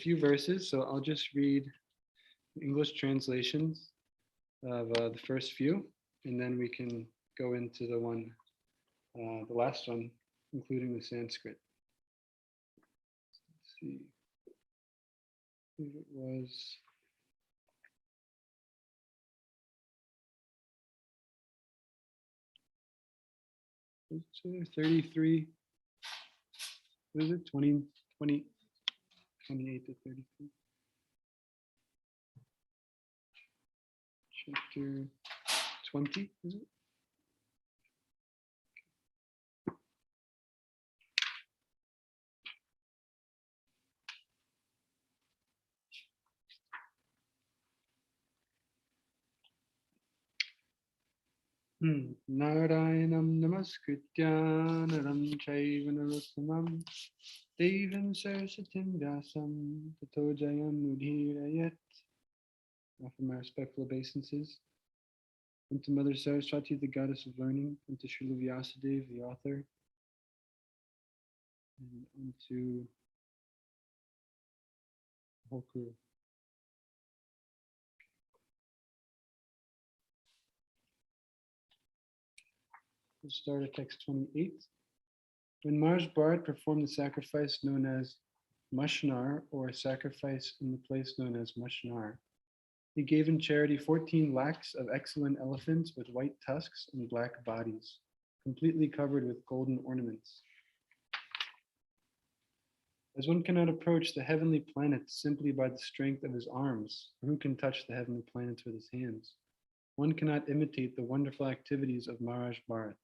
few verses, so I'll just read English translations of the first few, and then we can go into the last one, including the Sanskrit. Let's see. I think it was. What's it, 33? What is it? 20, 28 to 33. Chapter 20, is it? Narayanam namaskritya naram chaiva narottamam Devam Saraswatim Vyasam Tato Jayam Mudhirayat. Offer my respectful obeisances unto Mother Saraswati, the goddess of learning, and to Srila Vyasadeva, the author, and unto the whole crew. We'll start at text 28. When Mars Bharat performed the sacrifice known as Mashnar, or a sacrifice in the place known as Mashnar, he gave in charity 14 lakhs of excellent elephants with white tusks and black bodies, completely covered with golden ornaments. As one cannot approach the heavenly planets simply by the strength of his arms, for who can touch the heavenly planets with his hands? One cannot imitate the wonderful activities of Maharaj Bharat.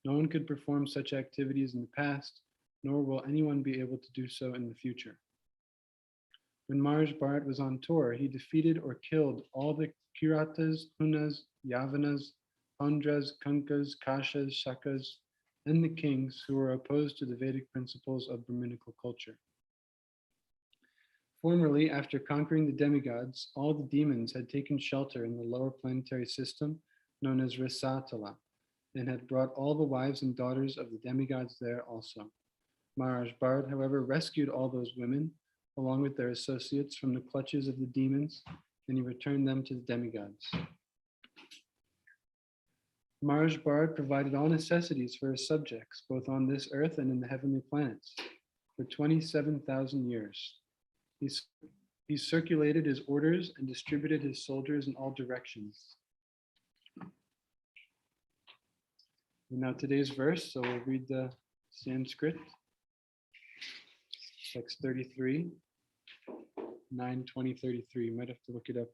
No one could perform such activities in the past, nor will anyone be able to do so in the future. When Maharaj Bharat was on tour, he defeated or killed all the Kiratas, Hunas, Yavanas, Pandras, Kankas, Kashas, Shakas, and the kings who were opposed to the Vedic principles of Brahminical culture. Formerly, after conquering the demigods, all the demons had taken shelter in the lower planetary system known as Risatala, and had brought all the wives and daughters of the demigods there also. Maharaj Bharat, however, rescued all those women, along with their associates, from the clutches of the demons, and he returned them to the demigods. Maharaj Bharat provided all necessities for his subjects, both on this earth and in the heavenly planets, for 27,000 years. He circulated his orders and distributed his soldiers in all directions. And now today's verse, so we'll read the Sanskrit. Text 33, 9:20:33. Might have to look it up.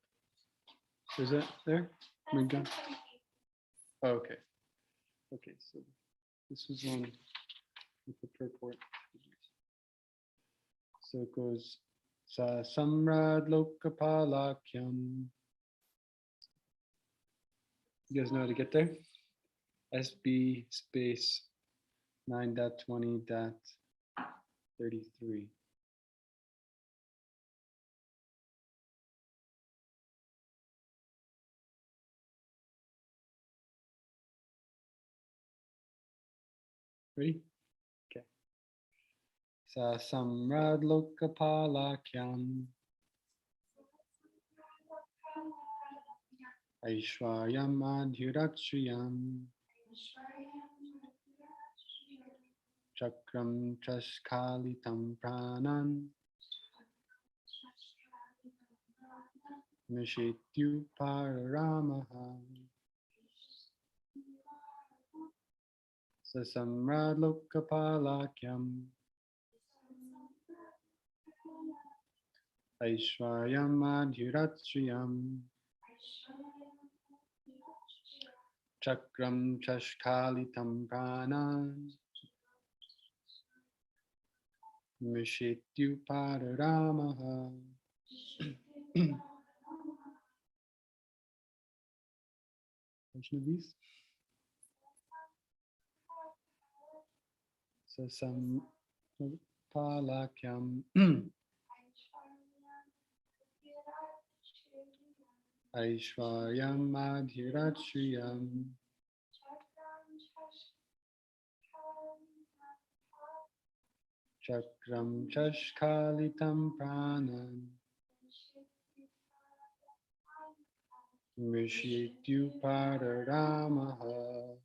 Is that there? Oh, okay. Okay, so this is one with the purport. So it goes, Sa Samrad Lokapalakyam. You guys know how to get there? SB space 9.20.33. Ready? Okay. Sa Samrad Lokapalakyam Aishwaryam Adhiratriyam Chakram Chaskalitam Pranan Mishityu Paramaha Sasamrad Lokapalakyam Aishwaryam Adhiratriyam Chakram Chashkalitam Pranan Mishityu Paramaha. Version of these. So some palakyam Aishwaryam Adhiratriyam Chakram chashkalitam pranan Mrishyetyu pararamaha.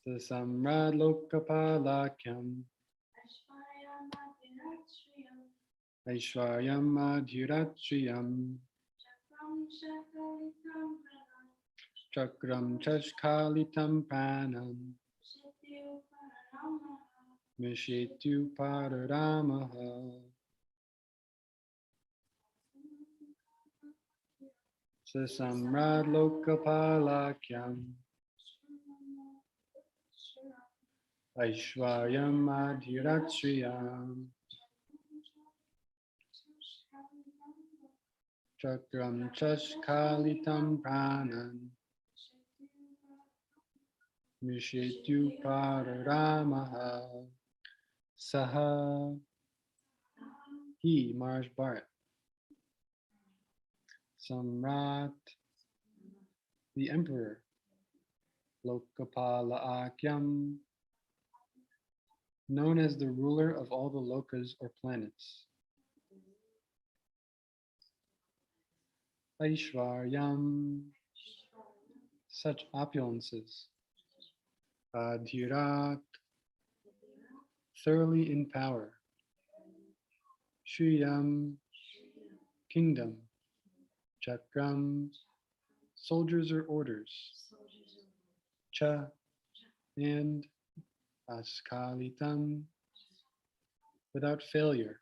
Sasamrad lokapalakyam Aishvaryam adhiratriyam Chakram chashkalitam pranam Mrishyetyu pararamaha. Sasamrad lokapalakyam Aishvaryam adhiratriyam Chakram chashkalitam pranan Mrishyetyu pararamaha. Saha, he, Maharaj Bharat. Samrat, the emperor. Lokapala Akyam, known as the ruler of all the lokas or planets. Aishvaryam, such opulences. Adhirat, thoroughly in power. Shriyam, kingdom. Chakram, soldiers or orders. Cha, and Askalitam, without failure.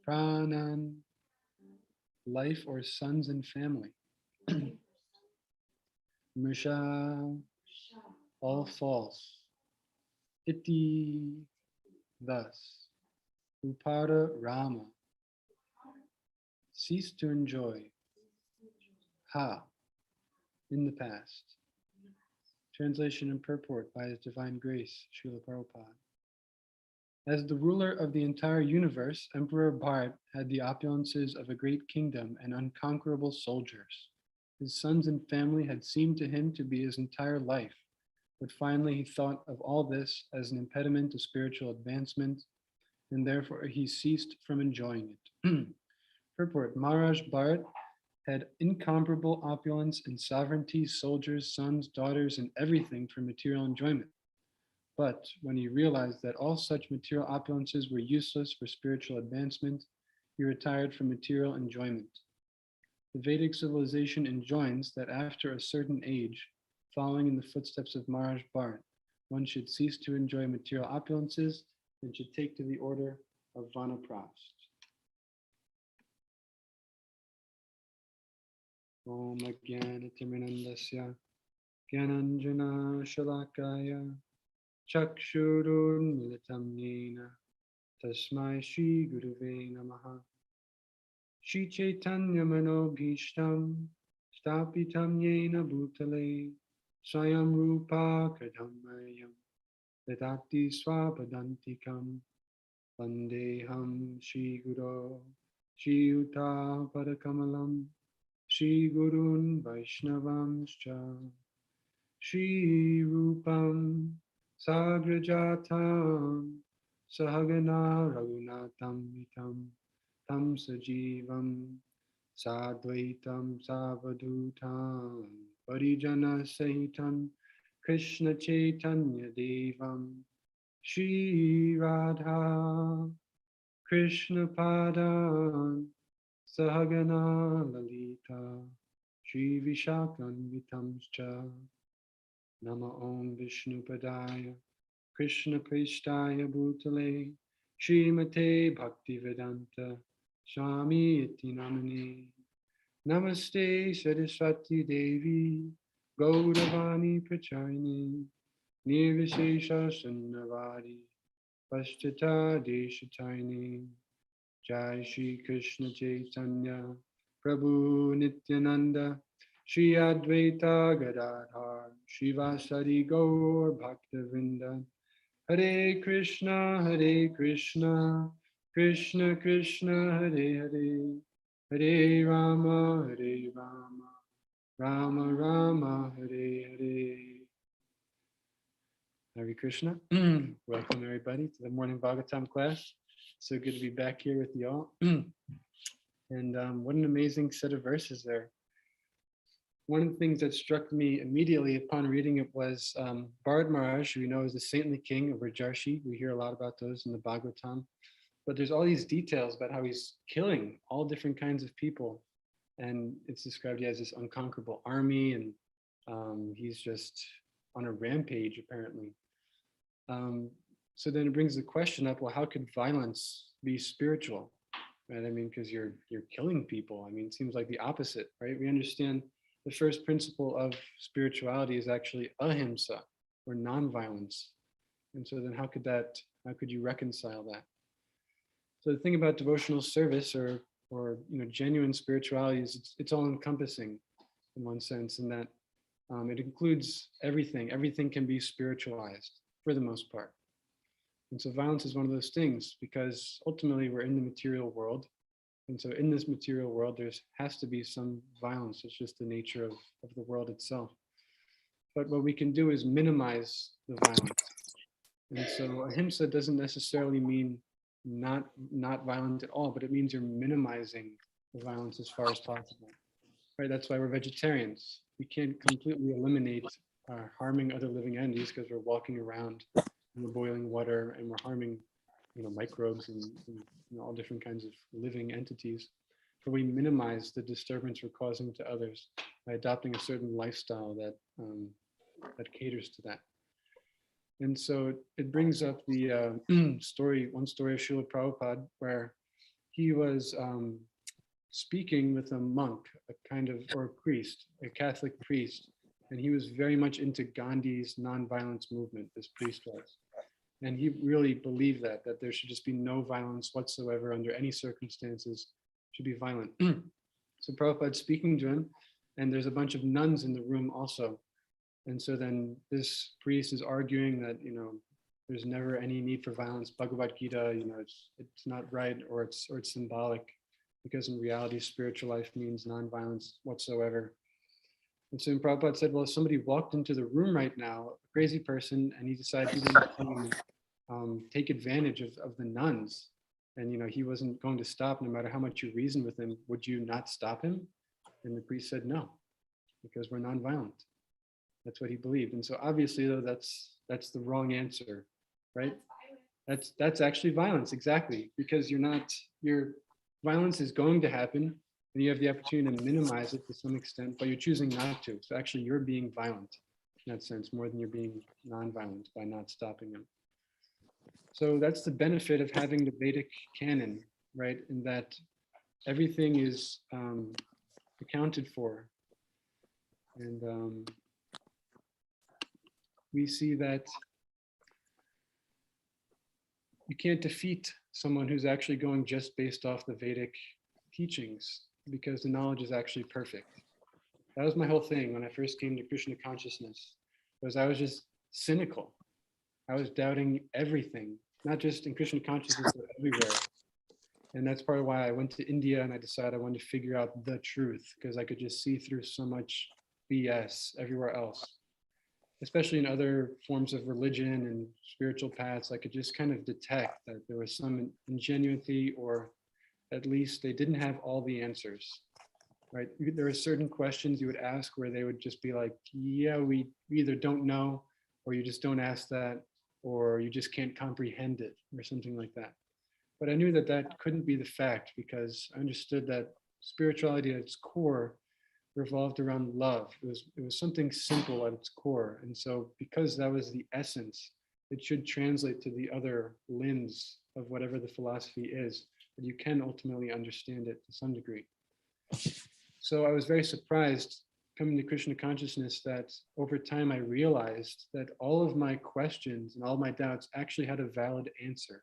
Pranan, life or sons and family. Mrisha, all false. Iti, thus. Upada Rama, cease to enjoy. Ha, in the past. Translation and purport by His Divine Grace, Srila Prabhupada. As the ruler of the entire universe, Emperor Bharat had the opulences of a great kingdom and unconquerable soldiers. His sons and family had seemed to him to be his entire life, but finally he thought of all this as an impediment to spiritual advancement, and therefore he ceased from enjoying it. Purport: Maharaj Bharat had incomparable opulence and sovereignty, soldiers, sons, daughters, and everything for material enjoyment. But when he realized that all such material opulences were useless for spiritual advancement, he retired from material enjoyment. The Vedic civilization enjoins that after a certain age, following in the footsteps of Maharaj Bharat, one should cease to enjoy material opulences and should take to the order of Vanaprast. Om Ajnana Timirandasya Gyananjana Shalakaya Chakshurun Militam Yena Tasmai Shri Guruve Namaha. Shri Chaitanya Manobhishtam Stapitam Yena Bhutale Swayam Rupa Kadhamayam Vedati Swapadantikam Vandeham Shri Guru Shri Uta Padakamalam Shri Gurun Vaishnavamscha Shri Rupam Sagrajatam Sahagana Raghunatam Vitam Tam Sajivam Sadvaitam Savadutam Parijana Sahitam Krishna Chaitanya Devam Shri Radha Krishna Padam Sahagana Lalita Shri Vishakanvitamscha Nama Om Vishnu Padaya Krishna Prestaya Bhutale Srimate Bhaktivedanta Swami Iti Namane Namaste Saraswati Devi Gauravani Pracharine Nirvishesha Sunnavari Pashtata Deshatine Jai Shri Krishna Chaitanya Prabhu Nityananda Shri Advaita Gadadhar Shivasari Gaur Bhaktivinoda Hare Krishna Krishna Krishna Hare Hare Hare Rama Rama Rama, Hare Hare. Hare Krishna. Welcome everybody to the morning Bhagavatam class. So good to be back here with y'all. And what an amazing set of verses there. One of the things that struck me immediately upon reading it was Bharad Maharaj, who we know is the saintly king of Rajarshi. We hear a lot about those in the Bhagavatam. But there's all these details about how he's killing all different kinds of people. And it's described he has this unconquerable army, and he's just on a rampage, apparently. So then it brings the question up, well, how could violence be spiritual? Right? I mean, because you're killing people. I mean, it seems like the opposite, right? We understand the first principle of spirituality is actually ahimsa, or nonviolence. And so then how could you reconcile that? So the thing about devotional service or genuine spirituality is it's all encompassing in one sense, in that it includes everything. Everything can be spiritualized for the most part. And so violence is one of those things, because ultimately we're in the material world. And so in this material world, there has to be some violence. It's just the nature of the world itself. But what we can do is minimize the violence. And so ahimsa doesn't necessarily mean not violent at all, but it means you're minimizing the violence as far as possible. Right? That's why we're vegetarians. We can't completely eliminate harming other living entities, because we're walking around in the boiling water and we're harming, microbes and all different kinds of living entities. But we minimize the disturbance we're causing to others by adopting a certain lifestyle that caters to that. And so it brings up the one story of Srila Prabhupada, where he was speaking with a monk, or a priest, a Catholic priest, and he was very much into Gandhi's nonviolence movement, this priest was. And he really believed that there should just be no violence whatsoever under any circumstances, should be violent. So Prabhupada's speaking to him, and there's a bunch of nuns in the room also. And so then this priest is arguing that, there's never any need for violence. Bhagavad Gita, it's not right, or it's symbolic, because in reality, spiritual life means nonviolence whatsoever. And so Prabhupada said, well, if somebody walked into the room right now, a crazy person, and he decided he didn't take advantage of the nuns, and he wasn't going to stop no matter how much you reasoned with him, would you not stop him? And the priest said, no, because we're nonviolent. That's what he believed. And so obviously, though, that's the wrong answer, right? That's actually violence, exactly, because your violence is going to happen, and you have the opportunity to minimize it to some extent, but you're choosing not to. So actually, you're being violent in that sense, more than you're being nonviolent by not stopping them. So that's the benefit of having the Vedic canon, right? In that everything is accounted for. And we see that you can't defeat someone who's actually going just based off the Vedic teachings, because the knowledge is actually perfect. That was my whole thing when I first came to Krishna consciousness, was I was just cynical. I was doubting everything, not just in Krishna consciousness, but everywhere. And that's part of why I went to India, and I decided I wanted to figure out the truth, because I could just see through so much BS everywhere else. Especially in other forms of religion and spiritual paths, I could just kind of detect that there was some ingenuity, or at least they didn't have all the answers, right? There are certain questions you would ask where they would just be like, yeah, we either don't know, or you just don't ask that, or you just can't comprehend it, or something like that. But I knew that that couldn't be the fact, because I understood that spirituality at its core revolved around love. It was something simple at its core. And so because that was the essence, it should translate to the other limbs of whatever the philosophy is, that you can ultimately understand it to some degree. So I was very surprised coming to Krishna consciousness that over time I realized that all of my questions and all my doubts actually had a valid answer.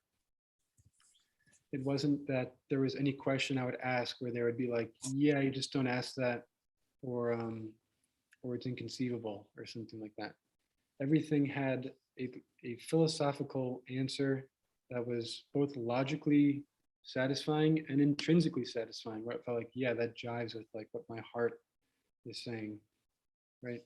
It wasn't that there was any question I would ask where they would be like, yeah, you just don't ask that, or it's inconceivable, or something like that. Everything had a philosophical answer that was both logically satisfying and intrinsically satisfying, where it felt like, yeah, that jives with like what my heart is saying, right?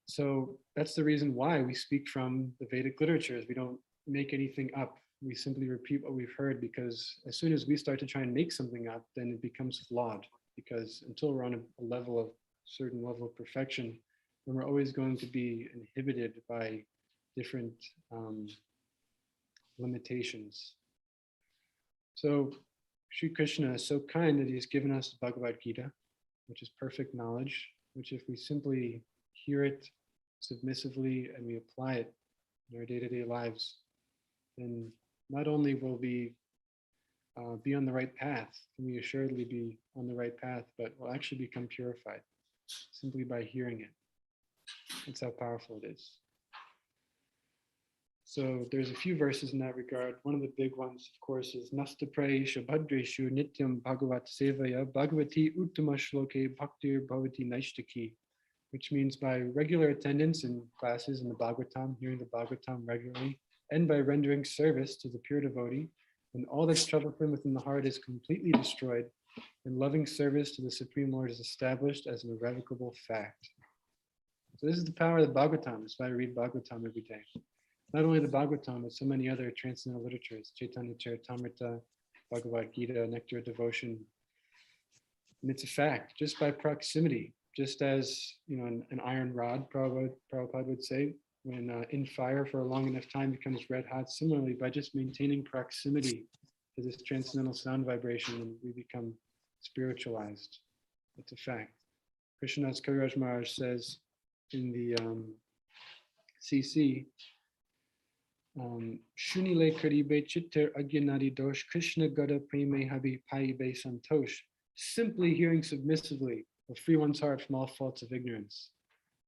So that's the reason why we speak from the Vedic literatures. We don't make anything up. We simply repeat what we've heard, because as soon as we start to try and make something up, then it becomes flawed. Because until we're on a level of certain level of perfection, then we're always going to be inhibited by different limitations. So Sri Krishna is so kind that he's given us the Bhagavad Gita, which is perfect knowledge, which if we simply hear it submissively and we apply it in our day-to-day lives, then not only will we be on the right path, and we assuredly be on the right path, but we'll actually become purified simply by hearing it. That's how powerful it is. So there's a few verses in that regard. One of the big ones, of course, is Nastaprayeshu Bhadreshu Nityam Bhagavat Sevaya Bhagavati Uttama Shloke Bhaktir Bhavati Naishtaki, which means by regular attendance in classes in the Bhagavatam, hearing the Bhagavatam regularly, and by rendering service to the pure devotee, when all that's troublesome within the heart is completely destroyed, and loving service to the Supreme Lord is established as an irrevocable fact. So this is the power of the Bhagavatam. That's why I read Bhagavatam every day. Not only the Bhagavatam, but so many other transcendental literatures, Chaitanya Charitamrita, Bhagavad Gita, Nectar of Devotion. And it's a fact, just by proximity, just as an iron rod, Prabhupada would say, when in fire for a long enough time becomes red hot. Similarly, by just maintaining proximity to this transcendental sound vibration, we become spiritualized. It's a fact. Krishnadas Kaviraj Maharaj says in the CC, Shunile Karibe Chitter Agyanadi Dosh Krishna Gada Preme Habi Paibe Santosh. Simply hearing submissively will free one's heart from all faults of ignorance.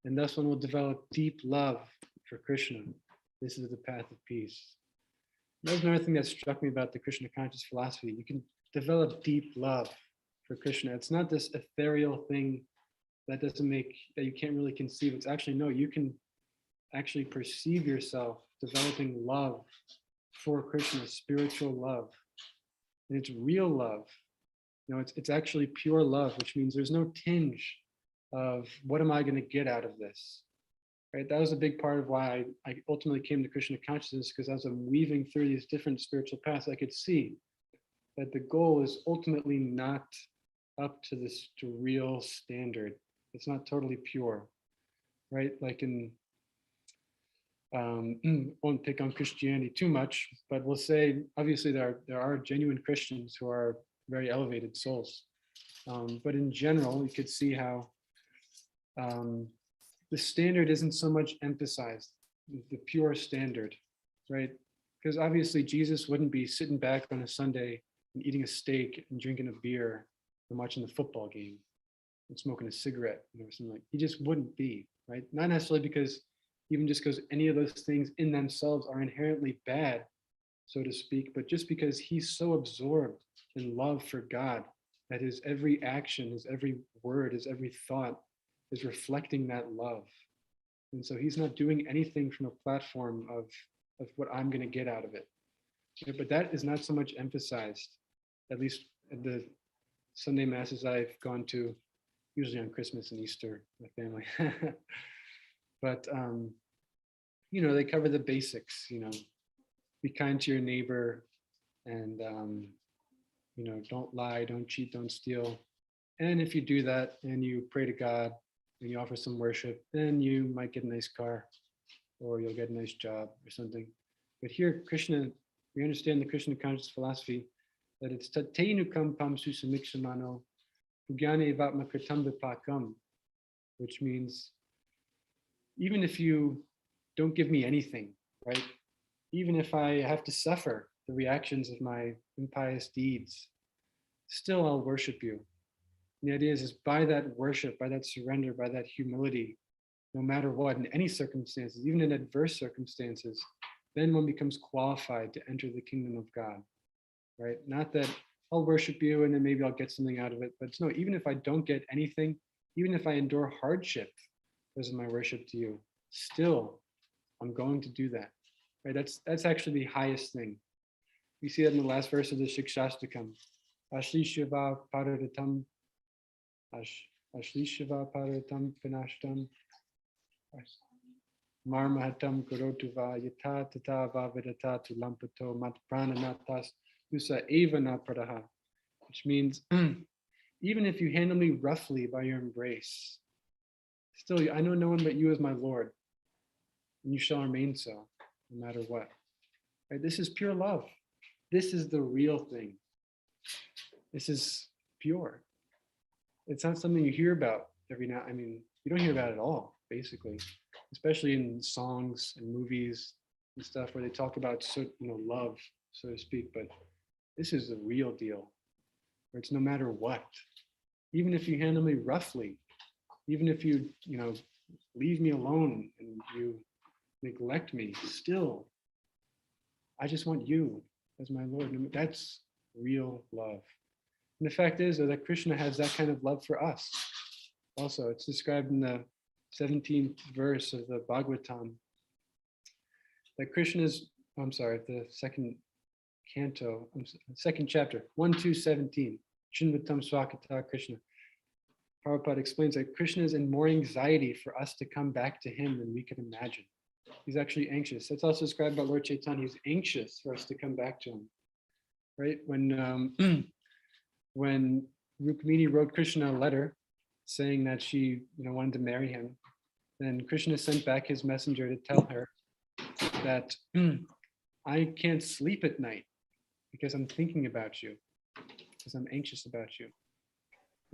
And thus one will develop deep love for Krishna. This is the path of peace. That was another thing that struck me about the Krishna conscious philosophy. You can develop deep love for Krishna. It's not this ethereal thing that you can't really conceive. It's actually, no, you can actually perceive yourself developing love for Krishna, spiritual love. And it's real love. It's actually pure love, which means there's no tinge of what am I going to get out of this, right? That was a big part of why I ultimately came to Krishna consciousness, because as I'm weaving through these different spiritual paths, I could see that the goal is ultimately not up to this real standard. It's not totally pure, right? Like won't pick on Christianity too much, but we'll say obviously there are genuine Christians who are very elevated souls, but in general, you could see how the standard isn't so much emphasized, the pure standard, right? Because obviously Jesus wouldn't be sitting back on a Sunday and eating a steak and drinking a beer and watching the football game and smoking a cigarette, something like. He just wouldn't be, right? Not necessarily because any of those things in themselves are inherently bad, so to speak, but just because he's so absorbed in love for God that his every action, his every word, his every thought is reflecting that love. And so he's not doing anything from a platform of what I'm going to get out of it. But that is not so much emphasized, at least at the Sunday masses I've gone to, usually on Christmas and Easter, my family. But, they cover the basics, be kind to your neighbor, and, don't lie, don't cheat, don't steal. And if you do that and you pray to God and you offer some worship, then you might get a nice car, or you'll get a nice job or something. But here, we understand the Krishna conscious philosophy that it's tatenu pam susamiksamano pugyane vatma kritam vipakam, which means even if you don't give me anything, right? Even if I have to suffer the reactions of my impious deeds, still I'll worship you. And the idea is by that worship, by that surrender, by that humility, no matter what, in any circumstances, even in adverse circumstances, then one becomes qualified to enter the kingdom of God, right? Not that I'll worship you and then maybe I'll get something out of it, but no, even if I don't get anything, even if I endure hardship because of my worship to you, still I'm going to do that, right? That's actually the highest thing. We see that in the last verse of the Shikshastakam. Ashli Shiva Paradatam Ashlishava paratam pinashtam marmahatam kurotu va yata tata va vedata tu lampato mat prananatas usa eva na pradaha, which means even if you handle me roughly by your embrace, still I know no one but you as my Lord, and you shall remain so, no matter what. Right? This is pure love. This is the real thing. This is pure. It's not something you hear about every now. I mean, you don't hear about it at all, basically, especially in songs and movies and stuff where they talk about love, so to speak. But this is the real deal, where it's no matter what, even if you handle me roughly, even if you leave me alone and you neglect me, still, I just want you as my Lord. That's real love. And the fact is, though, that Krishna has that kind of love for us. Also, it's described in the 17th verse of the Bhagavatam that Krishna's, the second canto, second chapter, 1-2-17, Shinvatam Swakata Krishna. Prabhupada explains that Krishna is in more anxiety for us to come back to him than we can imagine. He's actually anxious. That's also described by Lord Chaitanya. He's anxious for us to come back to him. Right? When Rukmini wrote Krishna a letter saying that she wanted to marry him, then Krishna sent back his messenger to tell her that I can't sleep at night because I'm thinking about you, because I'm anxious about you.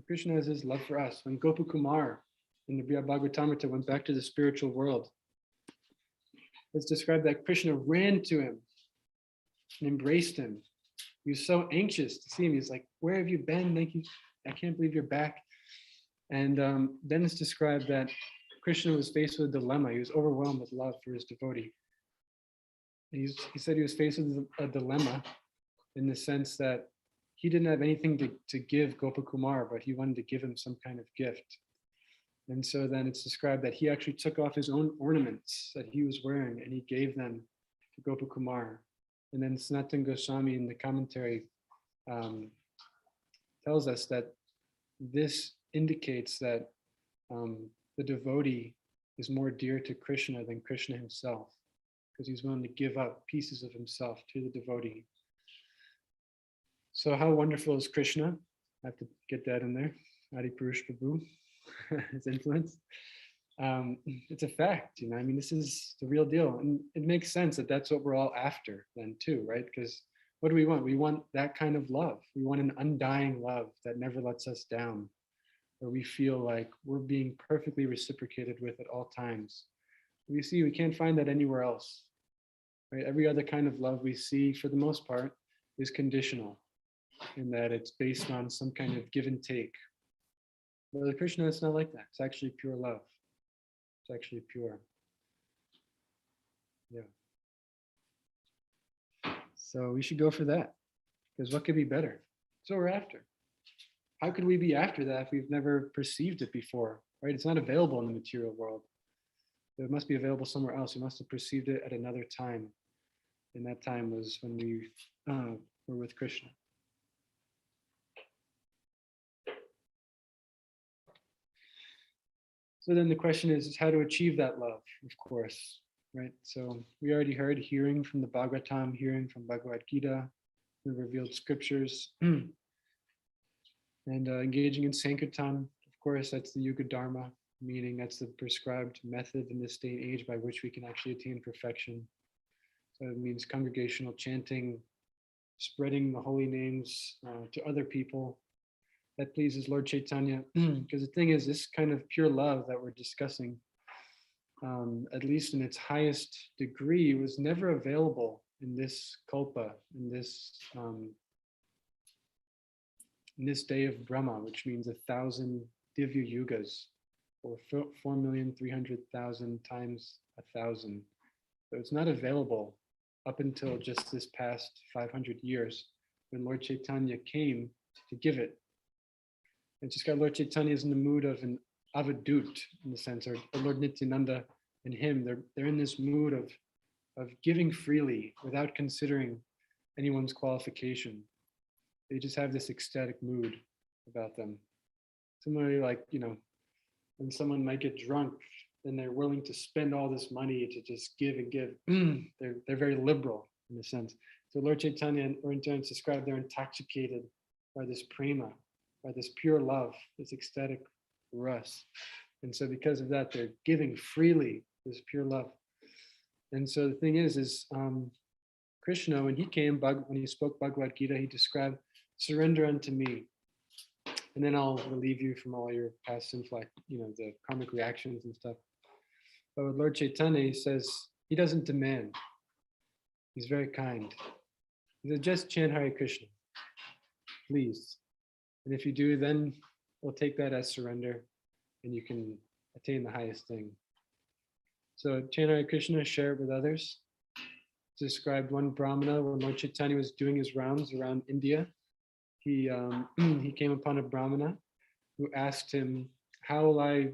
Krishna has his love for us. When Gopakumar in the Bhagavatamrita went back to the spiritual world, it's described that Krishna ran to him and embraced him. He was so anxious to see him. He's like, where have you been? I can't believe you're back. And then it's described that Krishna was faced with a dilemma. He was overwhelmed with love for his devotee. He said he was faced with a dilemma in the sense that he didn't have anything to give Gopakumar, but he wanted to give him some kind of gift. And so then it's described that he actually took off his own ornaments that he was wearing and he gave them to Gopakumar. And then Sanatana Goswami in the commentary tells us that this indicates that the devotee is more dear to Krishna than Krishna himself, because he's willing to give up pieces of himself to the devotee. So how wonderful is Krishna? I have to get that in there. Adi Purush Prabhu, his influence. It's a fact, I mean, this is the real deal. And it makes sense that that's what we're all after then too, right? Because what do we want? We want that kind of love. We want an undying love that never lets us down, where we feel like we're being perfectly reciprocated with at all times. We see we can't find that anywhere else, right? Every other kind of love we see, for the most part, is conditional, in that it's based on some kind of give and take. But with Krishna, it's not like that. It's actually pure love. It's actually pure. Yeah. So we should go for that, because what could be better? That's what we're after. How could we be after that if we've never perceived it before, right? It's not available in the material world. It must be available somewhere else. We must have perceived it at another time. And that time was when we were with Krishna. So then the question is how to achieve that love, of course, right? So we already heard hearing from the Bhagavatam, hearing from Bhagavad Gita, the revealed scriptures, and engaging in Sankirtan. Of course, that's the Yuga Dharma, meaning that's the prescribed method in this day and age by which we can actually attain perfection. So it means congregational chanting, spreading the holy names to other people. That pleases Lord Chaitanya, because the thing is, this kind of pure love that we're discussing, at least in its highest degree, was never available in this kalpa, in this day of Brahma, which means 1,000 Divya Yugas, or 4,300,000 times 1,000. So it's not available up until just this past 500 years, when Lord Chaitanya came to give it. And just got Lord Chaitanya is in the mood of an avadut, in the sense, or Lord Nityananda and him, they're in this mood of giving freely without considering anyone's qualification. They just have this ecstatic mood about them. Similarly, like, when someone might get drunk, then they're willing to spend all this money to just give and give. They're very liberal in a sense. So Lord Chaitanya and Lord Nityananda describe they're intoxicated by this prema, by this pure love, this ecstatic rus. And so because of that, they're giving freely this pure love. And so the thing is Krishna, when he came, when he spoke Bhagavad Gita, he described, surrender unto me, and then I'll relieve you from all your past inflict, the karmic reactions and stuff. But with Lord Chaitanya, he says, he doesn't demand. He's very kind. He says, just chant Hare Krishna, please. And if you do, then we'll take that as surrender, and you can attain the highest thing. So chant Hare Krishna, share it with others. Described one Brahmana when Lord Chaitanya was doing his rounds around India. He came upon a Brahmana who asked him, how will I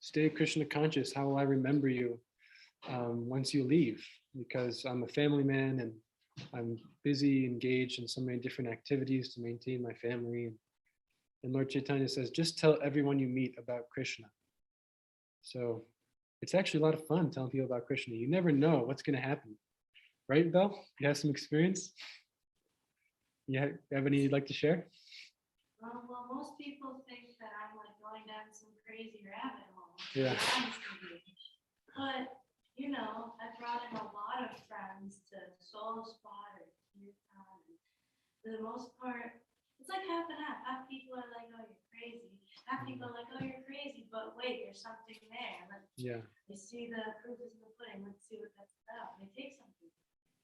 stay Krishna conscious? How will I remember you once you leave? Because I'm a family man and I'm busy, engaged in so many different activities to maintain my family. And Lord Chaitanya says, just tell everyone you meet about Krishna. So it's actually a lot of fun telling people about Krishna. You never know what's going to happen. Right, Belle? You have some experience? You have any you'd like to share? Well, most people think that I'm like going down some crazy rabbit hole. Yeah. But, I brought in a lot of friends to Soul Spot or Kirtan. For the most part, it's like half and half. Half people are like, oh, you're crazy. Half people are like, oh, you're crazy, but wait, there's something there. Like, they see the proof is in the pudding. Let's see what that's about. They take something.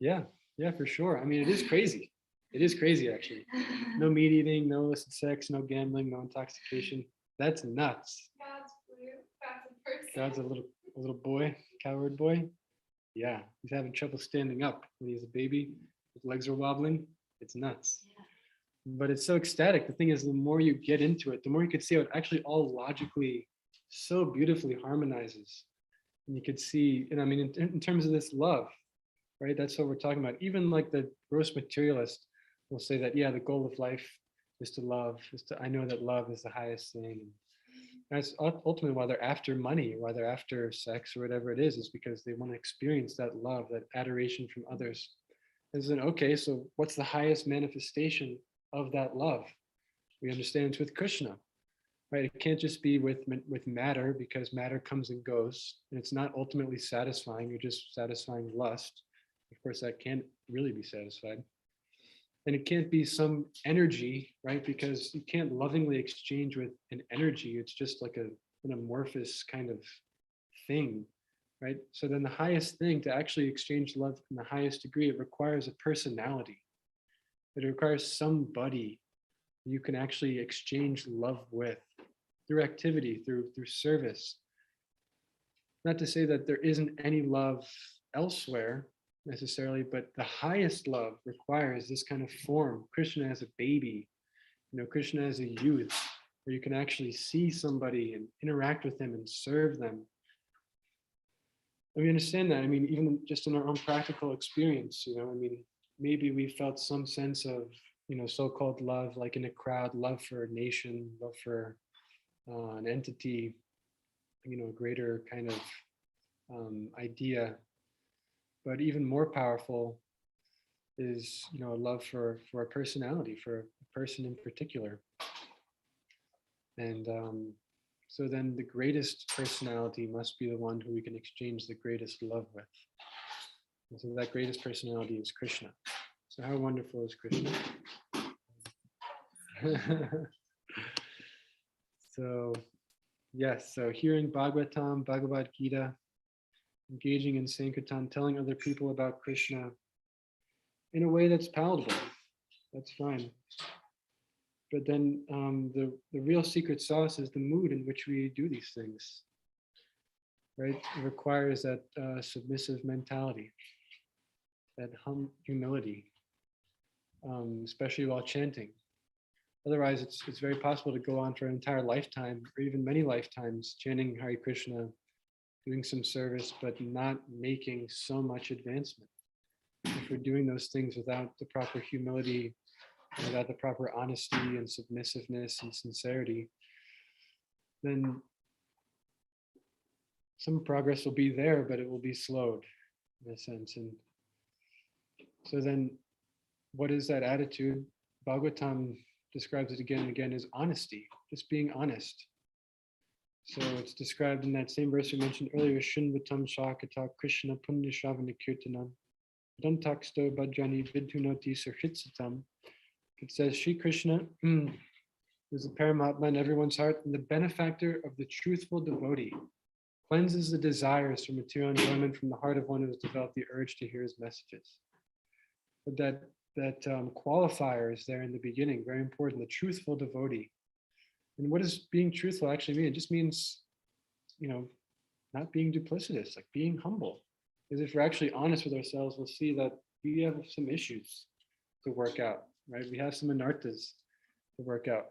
Yeah, for sure. I mean, it is crazy. It is crazy, actually. No meat eating, no illicit sex, no gambling, no intoxication. That's nuts. God's blue. God's a person. God's a little boy, coward boy. Yeah, he's having trouble standing up when he's a baby. His legs are wobbling. It's nuts. Yeah. But it's so ecstatic. The thing is, the more you get into it, the more you could see how it actually all logically so beautifully harmonizes. And you could see, and I mean, in terms of this love, right? That's what we're talking about. Even like the gross materialist will say that, yeah, the goal of life is to love, I know that love is the highest thing. And that's ultimately why they're after money, why they're after sex or whatever it is because they want to experience that love, that adoration from others. And then, okay, so what's the highest manifestation of that love? We understand it's with Krishna, right? It can't just be with matter because matter comes and goes, and it's not ultimately satisfying. You're just satisfying lust. Of course, that can't really be satisfied. And it can't be some energy, right? Because you can't lovingly exchange with an energy. It's just like an amorphous kind of thing, right? So then the highest thing to actually exchange love in the highest degree, it requires a personality. It requires somebody you can actually exchange love with through activity, through service. Not to say that there isn't any love elsewhere necessarily, but the highest love requires this kind of form. Krishna as a baby, Krishna as a youth, where you can actually see somebody and interact with them and serve them. And we understand that. I mean, even just in our own practical experience, maybe we felt some sense of, so-called love, like in a crowd, love for a nation, love for an entity, a greater kind of idea. But even more powerful is, a love for a personality, for a person in particular. And so then the greatest personality must be the one who we can exchange the greatest love with. And so that greatest personality is Krishna. So how wonderful is Krishna? So, yes, so hearing Bhagavatam, Bhagavad Gita, engaging in Sankirtan, telling other people about Krishna in a way that's palatable, that's fine. But then the real secret sauce is the mood in which we do these things, right? It requires that submissive mentality, that humility, especially while chanting. Otherwise, it's very possible to go on for an entire lifetime or even many lifetimes chanting Hare Krishna, doing some service, but not making so much advancement. If we're doing those things without the proper humility, without the proper honesty and submissiveness and sincerity, then some progress will be there, but it will be slowed in a sense. And so then what is that attitude? Bhagavatam describes it again and again as honesty, just being honest. So it's described in that same verse we mentioned earlier, Shunvatam Shakata Krishna Punya Shravana Kirtanam Dantaksto Bhadrani Vidhunoti Sarhitsatam. It says, Shri Krishna is the Paramatma in everyone's heart, and the benefactor of the truthful devotee cleanses the desires for material enjoyment from the heart of one who has developed the urge to hear his messages. But that qualifier is there in the beginning, very important, the truthful devotee. And what does being truthful actually mean? It just means, not being duplicitous, like being humble. Because if we're actually honest with ourselves, we'll see that we have some issues to work out, right? We have some anarthas to work out.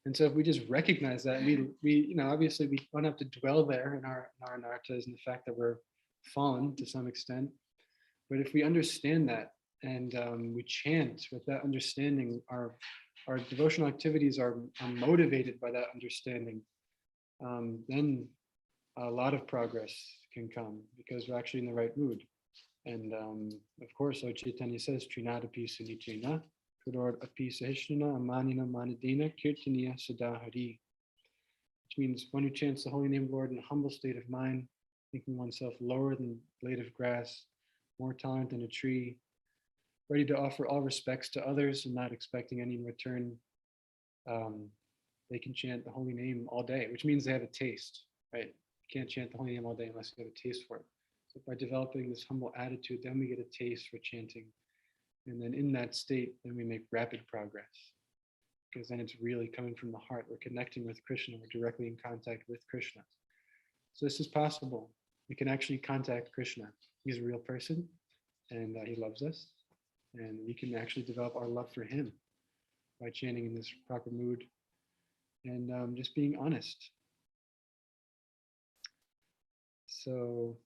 And so if we just recognize that, we obviously we don't have to dwell there in our anarthas and the fact that we're fallen to some extent. But if we understand that and we chant with that understanding, our devotional activities are motivated by that understanding, then a lot of progress can come because we're actually in the right mood. And of course, Lord Chaitanya says, Trinadapi Sunichena, Kudor Api Sahishnana, Amanina Manadina, Kirtaniya Sadahari, which means one who chants the holy name, Lord, in a humble state of mind, thinking oneself lower than a blade of grass, more tolerant than a tree, ready to offer all respects to others and not expecting any in return. They can chant the holy name all day, which means they have a taste, right? You can't chant the holy name all day unless you have a taste for it. So by developing this humble attitude, then we get a taste for chanting. And then in that state, then we make rapid progress. Because then it's really coming from the heart. We're connecting with Krishna. We're directly in contact with Krishna. So this is possible. We can actually contact Krishna. He's a real person and he loves us. And we can actually develop our love for him by chanting in this proper mood and just being honest. So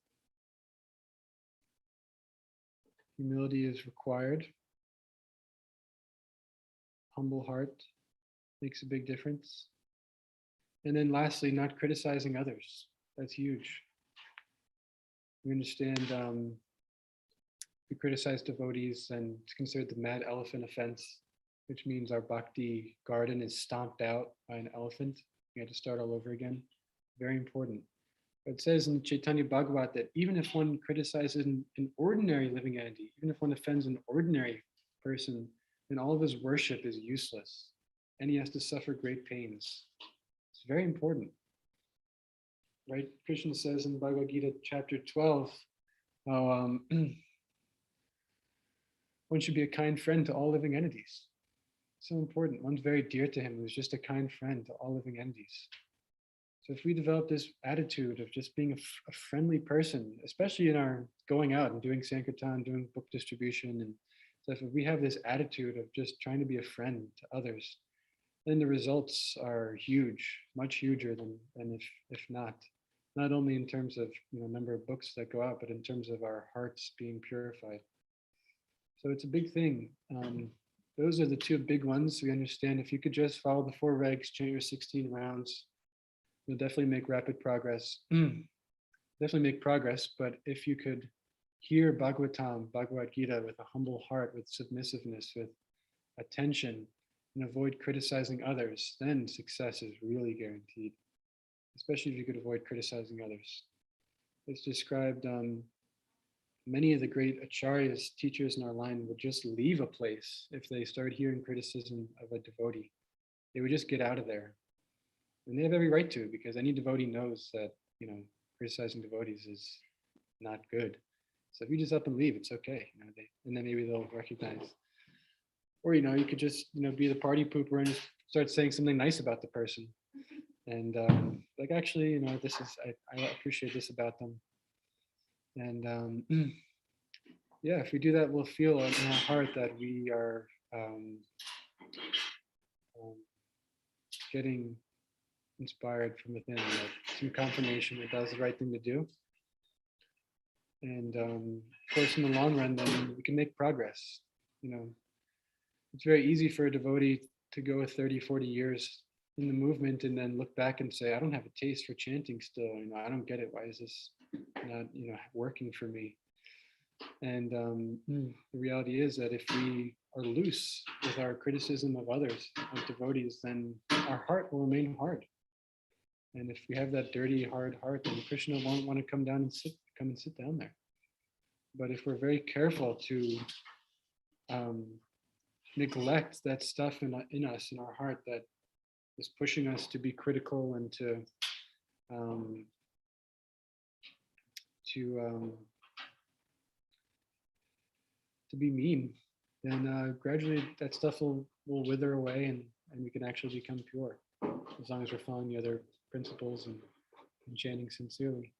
humility is required. Humble heart makes a big difference. And then lastly, not criticizing others. That's huge. We understand we criticize devotees and it's considered the mad elephant offense, which means our bhakti garden is stomped out by an elephant. We had to start all over again. Very important. But it says in Chaitanya Bhagavat that even if one criticizes an ordinary living entity, even if one offends an ordinary person, then all of his worship is useless and he has to suffer great pains. It's very important. Right? Krishna says in Bhagavad Gita chapter 12, how one should be a kind friend to all living entities. So important. One's very dear to him, who's just a kind friend to all living entities. So if we develop this attitude of just being a friendly person, especially in our going out and doing Sankirtan, doing book distribution and stuff, if we have this attitude of just trying to be a friend to others, then the results are huge, much huger than if not only in terms of number of books that go out, but in terms of our hearts being purified. So it's a big thing. Those are the two big ones. We understand if you could just follow the 4 regs, chant your 16 rounds, you'll definitely make rapid progress. Definitely make progress, but if you could hear Bhagavad Gita with a humble heart, with submissiveness, with attention, and avoid criticizing others, then success is really guaranteed, especially if you could avoid criticizing others. It's described, many of the great acharyas, teachers in our line, would just leave a place if they started hearing criticism of a devotee. They would just get out of there. And they have every right to, because any devotee knows that, criticizing devotees is not good. So if you just up and leave, it's okay. And then maybe they'll recognize. Or, you could just, be the party pooper and just start saying something nice about the person. And like, actually, this is, I appreciate this about them. And yeah, if we do that, we'll feel in our heart that we are getting inspired from within, like some confirmation that that's the right thing to do. And of course, in the long run, then we can make progress. It's very easy for a devotee to go 30, 40 years in the movement and then look back and say, I don't have a taste for chanting still. I don't get it. Why is this not, working for me? And the reality is that if we are loose with our criticism of others, of devotees, then our heart will remain hard. And if we have that dirty, hard heart, then Krishna won't want to come and sit down there. But if we're very careful to neglect that stuff in us, in our heart, that is pushing us to be critical and um, to be mean, then gradually that stuff will wither away, and we can actually become pure, as long as we're following the other principles and chanting sincerely.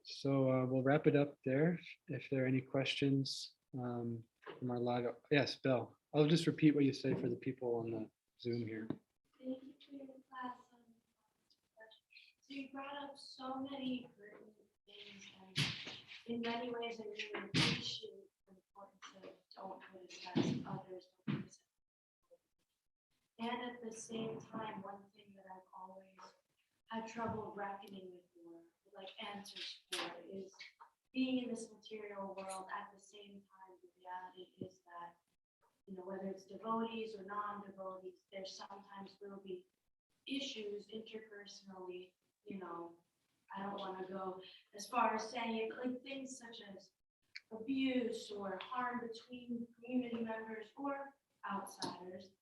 So we'll wrap it up there. If there are any questions from our live, yes, Belle. I'll just repeat what you say for the people on the Zoom here. Thank you for your class. So you brought up so many pertinent things, and in many ways I really appreciate the importance of don't criticize others. And at the same time, one thing that I've always had trouble reckoning with, or like answers for, is being in this material world. At the same time, the reality is that, whether it's devotees or non-devotees, there sometimes will be issues interpersonally. I don't want to go as far as saying it, like things such as abuse or harm between community members or outsiders.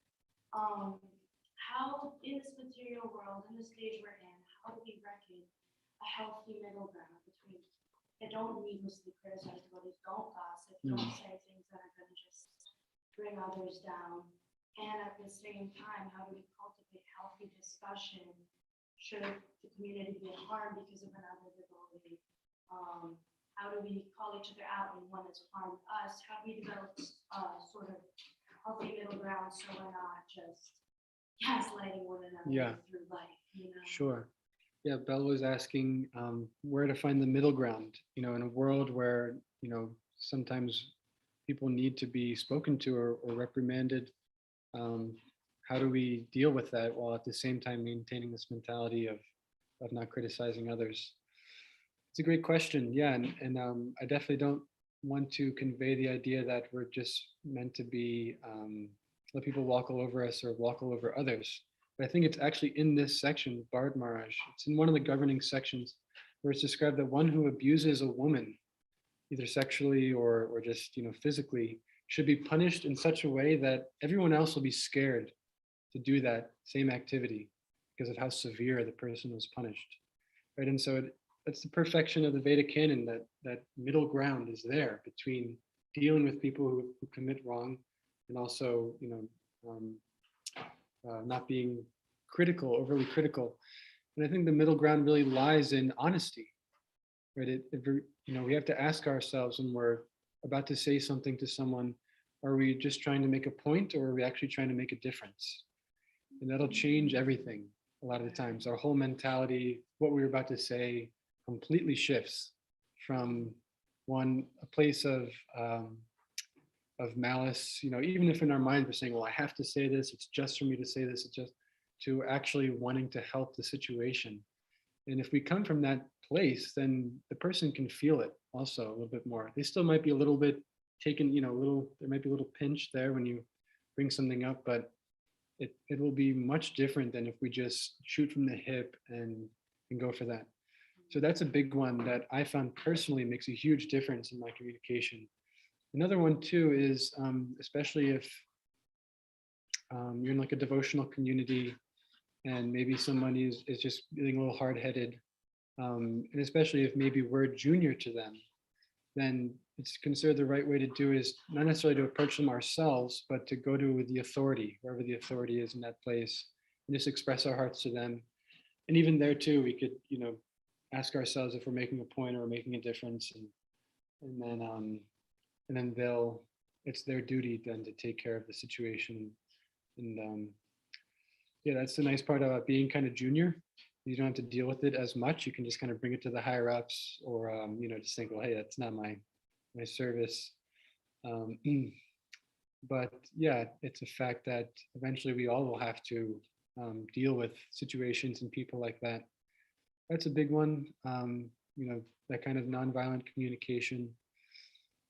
How in this material world, in the stage we're in, how do we reckon a healthy middle ground between, don't needlessly criticize devotees, don't gossip, don't say things that are going to just bring others down, and at the same time, how do we cultivate healthy discussion should the community be harmed because of another devotee? How do we call each other out when one has harmed us? How do we develop sort of healthy middle ground so we're not just gaslighting one another through life? Sure. Yeah, Belle was asking where to find the middle ground, in a world where, sometimes people need to be spoken to or reprimanded. How do we deal with that while at the same time maintaining this mentality of not criticizing others? It's a great question. Yeah, and I definitely don't want to convey the idea that we're just meant to be let people walk all over us or walk all over others. But I think it's actually in this section, Bharat Maharaj. It's in one of the governing sections where it's described that one who abuses a woman, either sexually or just physically, should be punished in such a way that everyone else will be scared to do that same activity because of how severe the person was punished, right? And so that's the perfection of the Vedic canon, that middle ground is there between dealing with people who commit wrong and also not being critical, overly critical. And I think the middle ground really lies in honesty, right? We have to ask ourselves when we're about to say something to someone, are we just trying to make a point, or are we actually trying to make a difference? And that'll change everything a lot of the times. Our whole mentality, what we were about to say, completely shifts from a place of malice, even if in our mind we're saying, well, I have to say this, it's just for me to say this, it's just, to actually wanting to help the situation. And if we come from that place, then the person can feel it also a little bit more. They still might be a little bit taken, there might be a little pinch there when you bring something up, but it will be much different than if we just shoot from the hip and go for that. So that's a big one that I found personally makes a huge difference in my communication. Another one too is, especially if you're in like a devotional community and maybe somebody is just feeling a little hard-headed, and especially if maybe we're junior to them, then it's considered the right way to do is not necessarily to approach them ourselves, but to go to the authority, wherever the authority is in that place, and just express our hearts to them. And even there too, we could, ask ourselves if we're making a point or making a difference, and then it's their duty then to take care of the situation. And yeah, that's the nice part about being kind of junior. You don't have to deal with it as much. You can just kind of bring it to the higher ups, or just think, well, hey, that's not my service. But yeah, it's a fact that eventually we all will have to deal with situations and people like that. That's a big one. That kind of nonviolent communication,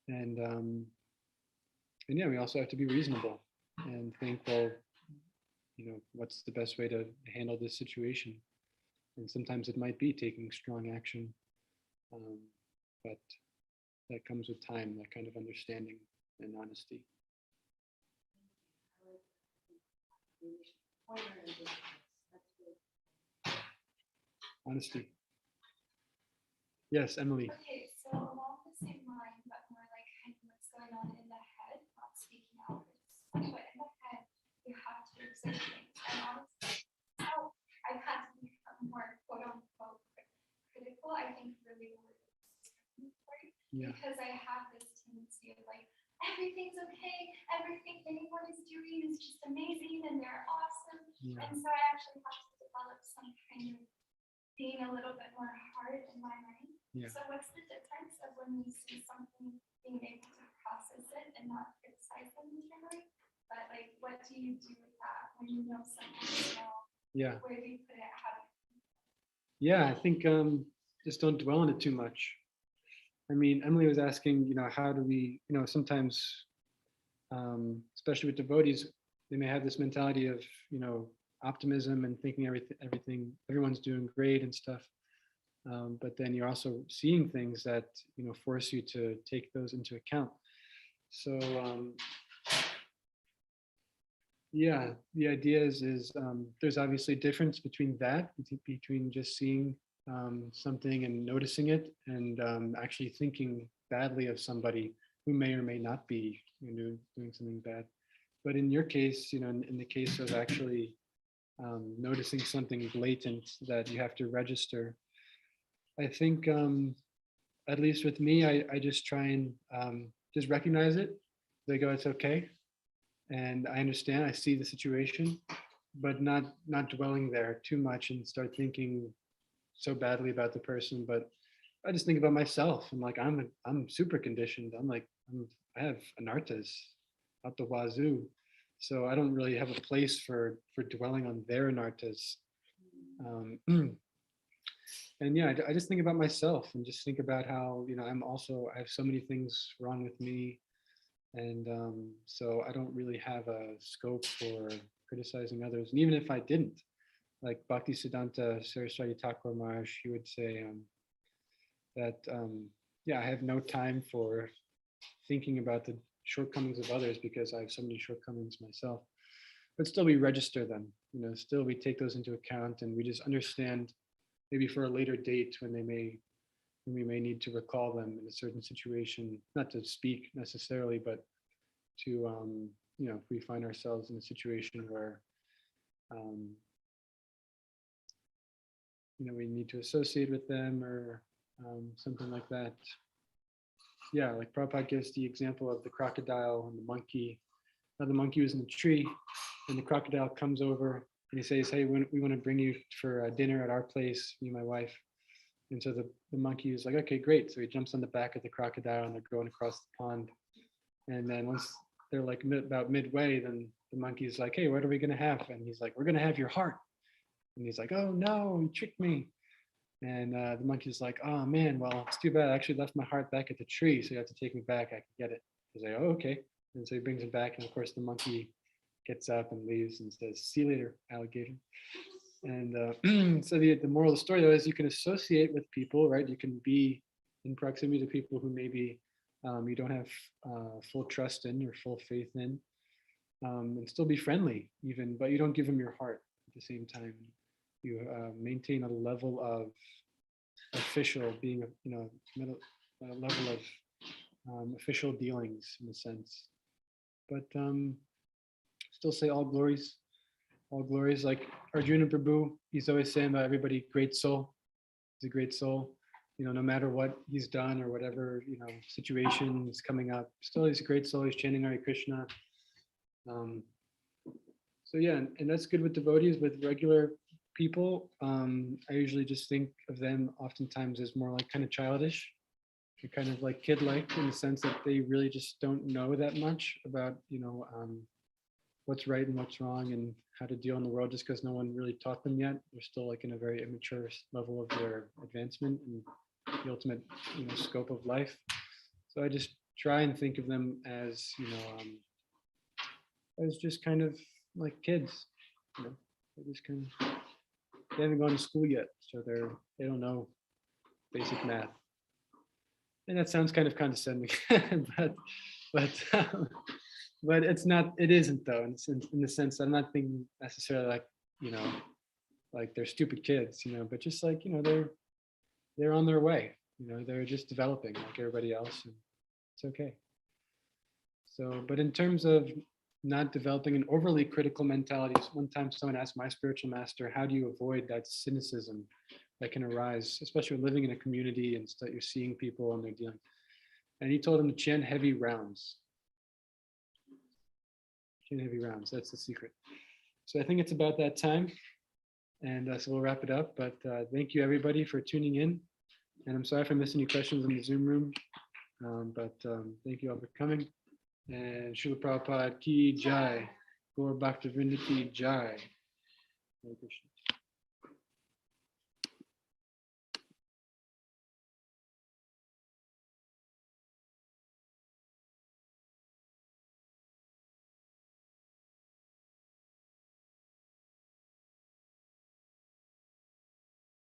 and yeah, we also have to be reasonable and think, well, what's the best way to handle this situation? And sometimes it might be taking strong action, but that comes with time, that kind of understanding and honesty. Honesty. Yes, Emily. Okay, so along the same line, but more like kind of what's going on in the head, not speaking out, but in the head, you have to observe things. And honestly, how I've had to become more quote unquote critical, I think really Yeah. because I have this tendency of like, everything's okay, everything anyone is doing is just amazing and they're awesome. Yeah. And so I actually have to develop some kind of being a little bit more hard in my mind. Yeah. So what's the difference of when you see something, being able to process it and not criticize them internally? But like, what do you do with that when you know something's wrong? Yeah. Where do you put it? How do you? Yeah, I think just don't dwell on it too much. I mean, Emily was asking, how do we, sometimes, especially with devotees, they may have this mentality of, optimism and thinking everyone's doing great and stuff. But then you're also seeing things that, force you to take those into account. So, yeah, the idea is there's obviously a difference between that, between just seeing something and noticing it, and actually thinking badly of somebody who may or may not be doing something bad. But in your case, in the case of actually noticing something blatant that you have to register, I think at least with me, I just try and just recognize it. They go, it's okay. And I understand, I see the situation, but not dwelling there too much and start thinking so badly about the person. But I just think about myself. I'm like, I'm super conditioned. I have anartas out the wazoo. So I don't really have a place for dwelling on their anartas. And yeah, I just think about myself and just think about how, I have so many things wrong with me. And so I don't really have a scope for criticizing others. And even if I didn't, like Bhakti Siddhanta Saraswati Thakur Maharaj, he would say that, yeah, I have no time for thinking about the shortcomings of others because I have so many shortcomings myself. But still we register them, still we take those into account, and we just understand maybe for a later date when we may need to recall them in a certain situation, not to speak necessarily, but to, if we find ourselves in a situation where, we need to associate with them or something like that. Yeah, like Prabhupada gives the example of the crocodile and the monkey. Now the monkey was in the tree and the crocodile comes over and he says, hey, we want to bring you for dinner at our place, me and my wife. And so the monkey is like, okay, great. So he jumps on the back of the crocodile and they're going across the pond. And then once they're like about midway, then the monkey's like, hey, what are we going to have? And he's like, we're going to have your heart. And he's like, oh no, you tricked me. And the monkey's like, oh man, well, it's too bad. I actually left my heart back at the tree. So you have to take me back. I can get it. He's like, oh, okay. And so he brings it back. And of course, the monkey gets up and leaves and says, see you later, alligator. And so the moral of the story, though, is you can associate with people, right? You can be in proximity to people who maybe you don't have full trust in or full faith in, and still be friendly even, but you don't give them your heart at the same time. You maintain a level of official, being a level of official dealings in a sense. But still say all glories, like Arjuna Prabhu, he's always saying about everybody, great soul. He's a great soul. No matter what he's done or whatever, situation is coming up, still he's a great soul. He's chanting Hare Krishna. So yeah, and that's good with devotees. With regular people, I usually just think of them oftentimes as more like kind of childish. They're kind of like kid-like in the sense that they really just don't know that much about, what's right and what's wrong and how to deal in the world just because no one really taught them yet. They're still like in a very immature level of their advancement and the ultimate, scope of life. So I just try and think of them as, as just kind of like kids, they just kind of, they haven't gone to school yet, so they don't know basic math. And that sounds kind of condescending, but but it's not. It isn't though, in the sense that I'm not thinking necessarily like like they're stupid kids, but just like they're on their way. They're just developing like everybody else, and it's okay. So, but in terms of not developing an overly critical mentality, one time someone asked my spiritual master, how do you avoid that cynicism that can arise, especially when living in a community and you're seeing people and they're dealing. And he told him to chant heavy rounds. Chant heavy rounds, that's the secret. So I think it's about that time. And so we'll wrap it up. But thank you everybody for tuning in. And I'm sorry for missing any questions in the Zoom room. But thank you all for coming. And Srila Prabhupada ki jai. Gaur Bhaktivinoda ki jai. Hare Krishna.